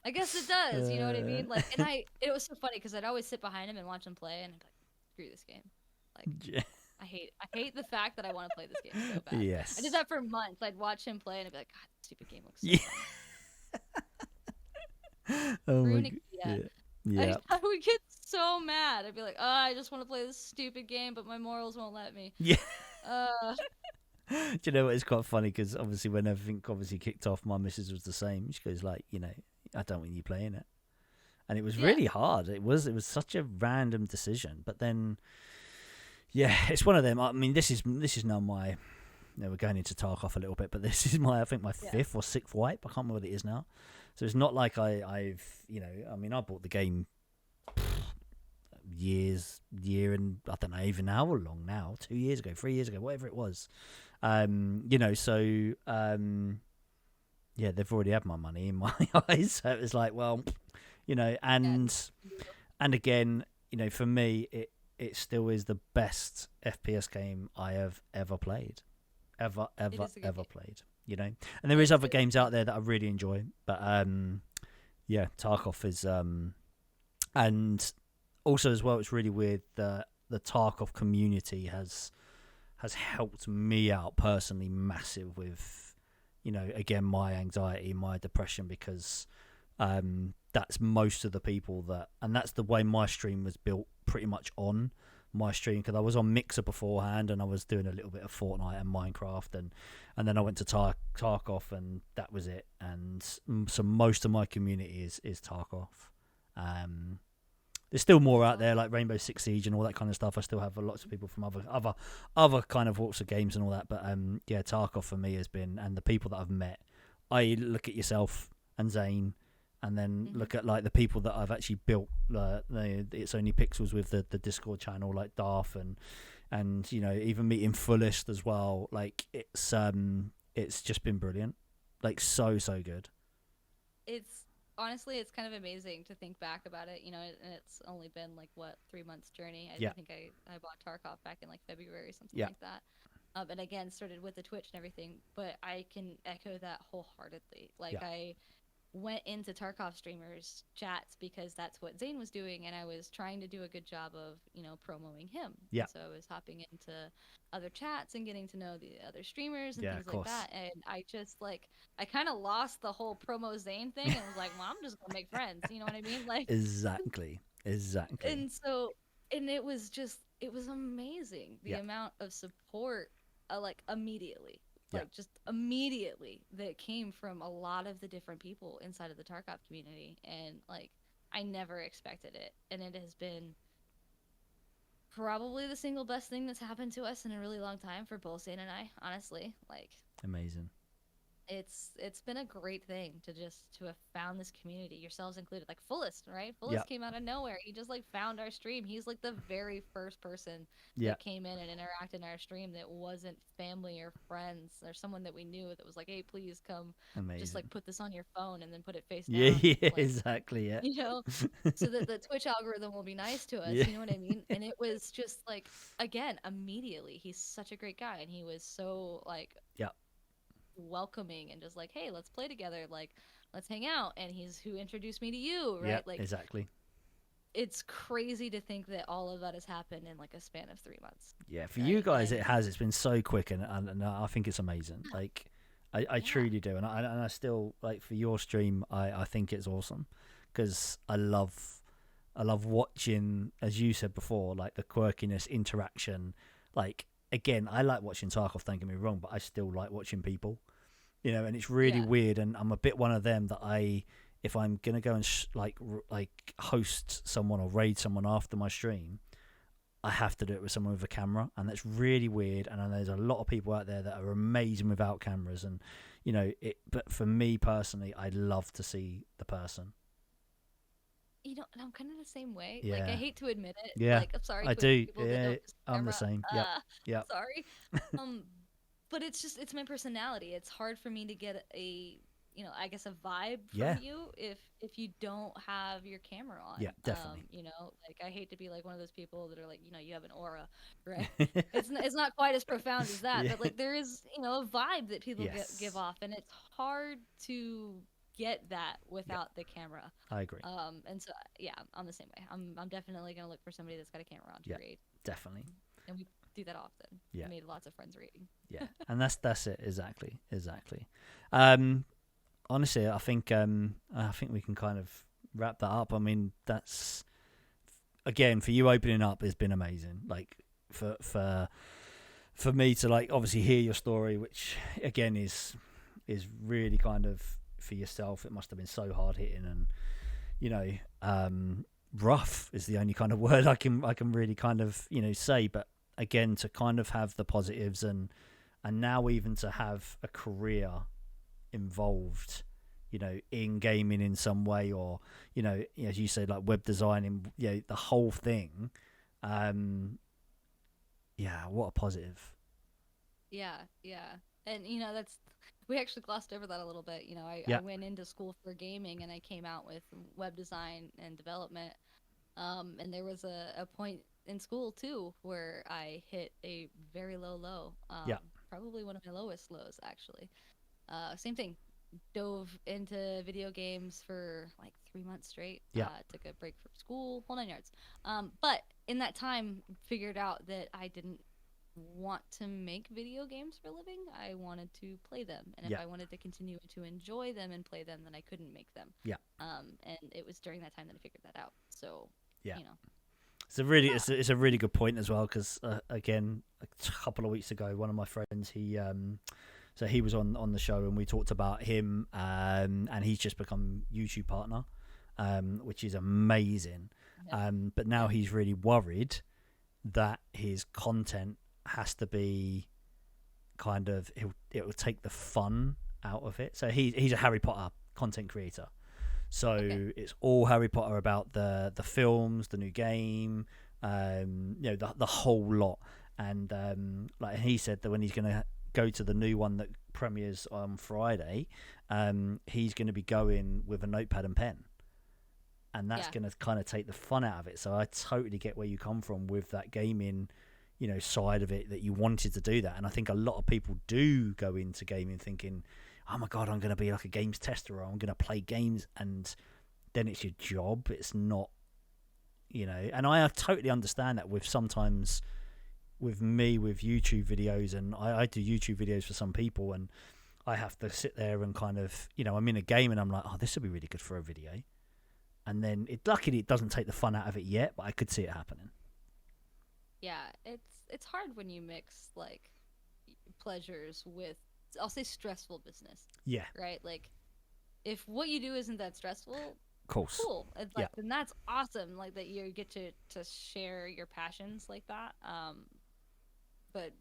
I guess it does. You know what I mean? Like, and it was so funny because I'd always sit behind him and watch him play, and I'd be like, screw this game. Like, Yeah. I hate the fact that I want to play this game so bad. Yes. I did that for months. I'd watch him play, and I'd be like, God, this stupid game looks so Yeah. Oh Screw my Nikita. Yeah. I would get so mad. I'd be like, oh, I just want to play this stupid game, but my morals won't let me. Yeah. Uh, Do you know what? It's quite funny because obviously when everything kicked off, my missus was the same. She goes like, you know, I don't want you playing it, and it was Yeah. really hard. It was such a random decision, but then, yeah, it's one of them. I mean, this is now my. You know, we're going into Tarkov a little bit, but this is I think my Yeah. 5th or 6th wipe. I can't remember what it is now. So it's not like I've you know. I mean, I bought the game year and I don't know even how long now. 2 years ago, 3 years ago, whatever it was. You know, so yeah, they've already had my money in my eyes. So it was like, well, you know, and again, you know, for me, it still is the best FPS game I have ever played, ever is a good game. played. You know, and there is other games out there that I really enjoy, but yeah, Tarkov is and also as well, it's really weird that the Tarkov community has helped me out personally massive with, you know, again, my anxiety, my depression, because that's most of the people and that's the way my stream was built pretty much on my stream, because I was on Mixer beforehand and I was doing a little bit of Fortnite and Minecraft, and then I went to Tarkov, and that was it. And so most of my community is Tarkov. There's still more out there like Rainbow Six Siege and all that kind of stuff. I still have lots of people from other kind of walks of games and all that. But yeah, Tarkov for me has been, and the people that I've met. I look at yourself and Zane, and then look at like the people that I've actually built. It's Only Pixels with the Discord channel, like Darth and you know, even meeting Fullest as well. Like it's just been brilliant. Like so good. Honestly, it's kind of amazing to think back about it, you know, and it's only been like 3 months journey. I think I bought Tarkov back in like February, something like that. And again, started with the Twitch and everything, but I can echo that wholeheartedly. Like I went into Tarkov streamers chats because that's what Zane was doing, and I was trying to do a good job of, you know, promoting him. Yeah. And so I was hopping into other chats and getting to know the other streamers and Yeah, things of like course. that. And I just like I kind of lost the whole promo Zane thing, and was like, well, I'm just gonna make friends. You know what I mean? Like Exactly. And so, and it was amazing the amount of support, like immediately. Like just immediately that came from a lot of the different people inside of the Tarkov community, and like I never expected it, and it has been probably the single best thing that's happened to us in a really long time for both Zane and I, honestly. Like Amazing. it's been a great thing to have found this community, yourselves included. Like Fullest, right? Fullest came out of nowhere. He just like found our stream. He's like the very first person that came in and interacted in our stream that wasn't family or friends or someone that we knew, that was like, hey, please come. Amazing. Just like put this on your phone and then put it face down. Yeah, like, exactly. Yeah. You know, so that the Twitch algorithm will be nice to us. Yeah. You know what I mean? And it was just like, again, immediately, he's such a great guy, and he was so like welcoming and just like, hey, let's play together, like let's hang out. And he's who introduced me to you, right? Yeah, like exactly. It's crazy to think that all of that has happened in like a span of 3 months. Yeah, for you guys, it's been so quick, and I think it's amazing. Like I truly do, and I still like for your stream. I think it's awesome because I love I love watching, as you said before, like the quirkiness, interaction. Like again, I like watching Tarkov. Don't get me wrong, but I still like watching people. And it's really Yeah. weird. And I'm a bit one of them that if I'm gonna go and like host someone or raid someone after my stream, I have to do it with someone with a camera, and that's really weird. And I know there's a lot of people out there that are amazing without cameras, and But for me personally, I love to see the person. And I'm kind of the same way. Like, I Yeah, hate to admit it. yeah, Like, I'm sorry I to do. people that Yeah, don't use the I'm the camera. same. Yep, yep. Sorry. Um, but it's my personality. It's hard for me to get I guess a vibe Yeah, from you if you don't have your camera on. yeah, definitely. Like, I hate to be like one of those people that are like, you have an aura, right? It's not quite as profound as that, Yeah. but like there is, a vibe that people Yes. give off, and it's hard to get that without the camera. I agree. And so yeah, I'm the same way. I'm definitely gonna look for somebody that's got a camera on to Yeah. raid, Definitely. and we do that often. Yeah. We made lots of friends raiding. Yeah, and that's it exactly. Honestly, I think we can kind of wrap that up. I mean, that's again for you opening up has been amazing. Like for me to like obviously hear your story, which again is really kind of for yourself. It must have been so hard hitting and rough is the only kind of word I can really kind of say. But again, to kind of have the positives and now even to have a career involved in gaming in some way, or as you say, like web designing, the whole thing. What a positive. Yeah, and that's we actually glossed over that a little bit. Yeah. I went into school for gaming, and I came out with web design and development. And there was a point in school too where I hit a very low. Yeah. Probably one of my lowest lows, actually. Same thing. Dove into video games for like 3 months straight. Yeah. Took a break from school, whole 9 yards. But in that time, figured out that I didn't want to make video games for a living. I wanted to play them, and if Yeah. I wanted to continue to enjoy them and play them, then I couldn't make them. Yeah. And it was during that time that I figured that out. So Yeah. It's a really it's a really good point as well, because again, a couple of weeks ago, one of my friends, he was on the show, and we talked about him, and he's just become YouTube partner, which is amazing. Yeah. But now he's really worried that his content has to be kind of it will take the fun out of it. So he's a Harry Potter content creator. So it's all Harry Potter about the films, the new game, the whole lot. And like he said that when he's going to go to the new one that premieres on Friday, he's going to be going with a notepad and pen. And that's going to kind of take the fun out of it. So I totally get where you come from with that gaming, side of it, that you wanted to do that. And I think a lot of people do go into gaming thinking, oh my God, I'm going to be like a games tester, or I'm going to play games, and then it's your job. It's not, and I totally understand that sometimes with me with YouTube videos, and I do YouTube videos for some people, and I have to sit there and kind of, I'm in a game and I'm like, oh, this would be really good for a video. And then luckily it doesn't take the fun out of it yet, but I could see it happening. Yeah, it's hard when you mix like pleasures with, I'll say, stressful business. Yeah. Right? Like, if what you do isn't that stressful, Of course. cool. It's like, then that's awesome. Like that you get to share your passions like that. But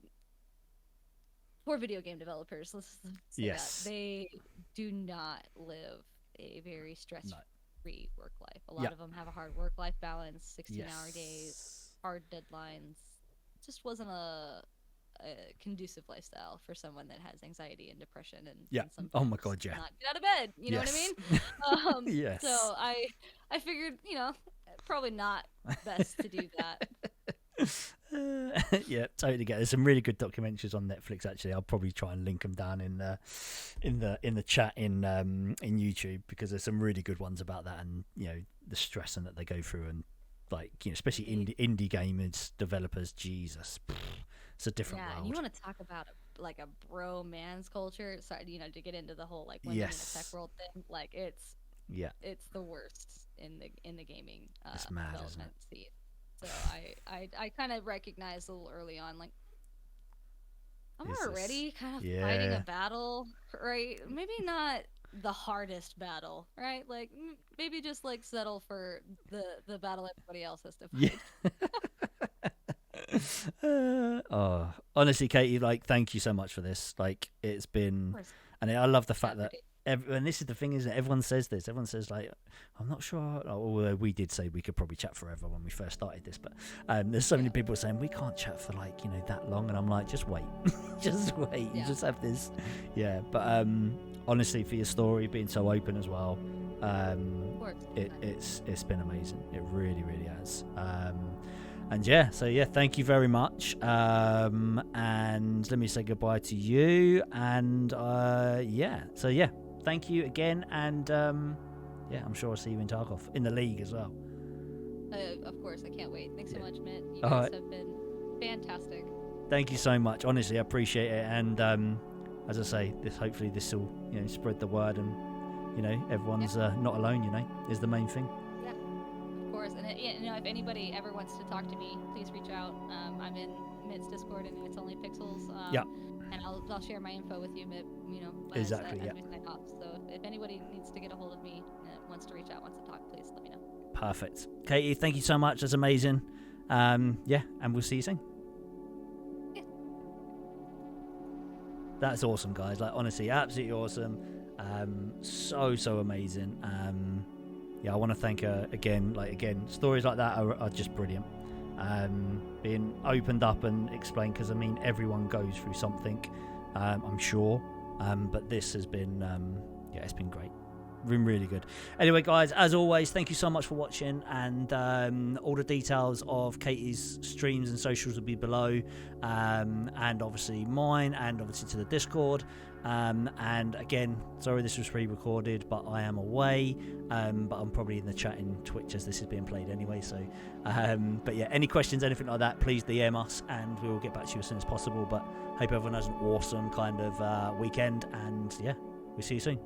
for video game developers, let's say Yes. that they do not live a very stress-free work life. A lot of them have a hard work-life balance, 16-hour days, hard deadlines. It just wasn't a conducive lifestyle for someone that has anxiety and depression and oh my God, yeah. not get out of bed. You know what I mean? Yes. So I figured, probably not best to do that. Yeah, totally get it. There's some really good documentaries on Netflix. Actually, I'll probably try and link them down in the chat in YouTube, because there's some really good ones about that, and the stress and that they go through, and like especially indie gamers, developers. Jesus, it's a different world. And you want to talk about like a bro man's culture? Sorry, to get into the whole like women in the tech world thing. Like it's Yeah. it's the worst in the gaming It's mad, isn't development scene. So I kind of recognized a little early on, like, I'm Is this? already kind of fighting Yeah. a battle, right? Maybe not the hardest battle, right? Like, maybe just like settle for the battle everybody else has to fight. Yeah. Oh, honestly, Katie, like, thank you so much for this. Like, it's Of been, course. and I love the fact that, Happy. and this is the thing, isn't it? Everyone says this. Everyone says, like, I'm not sure. Although we did say we could probably chat forever when we first started this, but there's so many people saying we can't chat for, like, that long, and I'm like, just wait, just wait. You Yeah. just have this, yeah. But honestly, for your story being so open as well, Of course. it's been amazing. It really, really has. And yeah, so yeah, thank you very much. And let me say goodbye to you. And yeah, so yeah, thank you again. And yeah, I'm sure I'll see you in Tarkov in the league as well. Of course, I can't wait. Thanks so much, Mitt. You All guys right. have been fantastic. Thank you so much. Honestly, I appreciate it. And as I say, hopefully this will spread the word, and everyone's not alone. Is the main thing. Of course, and if anybody ever wants to talk to me, please reach out. I'm in Mitt's Discord, and it's only Pixels. Yeah. And I'll share my info with you, Mitt. Exactly, as yeah. we sign off. So if anybody needs to get a hold of me, wants to reach out, wants to talk, please let me know. Perfect. Katie, thank you so much. That's amazing. Yeah, and we'll see you soon. Yeah. That's awesome, guys. Like, honestly, absolutely awesome. So amazing. Yeah, I want to thank her again. Like, again, stories like that are just brilliant. Being opened up and explained, because I mean, everyone goes through something, I'm sure. But this has been, yeah, it's been great. Been really good. Anyway, guys, as always, thank you so much for watching, and all the details of Katie's streams and socials will be below, and obviously mine, and obviously to the Discord. And again, sorry this was pre-recorded, but I am away, but I'm probably in the chat in Twitch as this is being played anyway. So but yeah, any questions, anything like that, please DM us and we will get back to you as soon as possible. But hope everyone has an awesome kind of weekend, and yeah, we'll see you soon.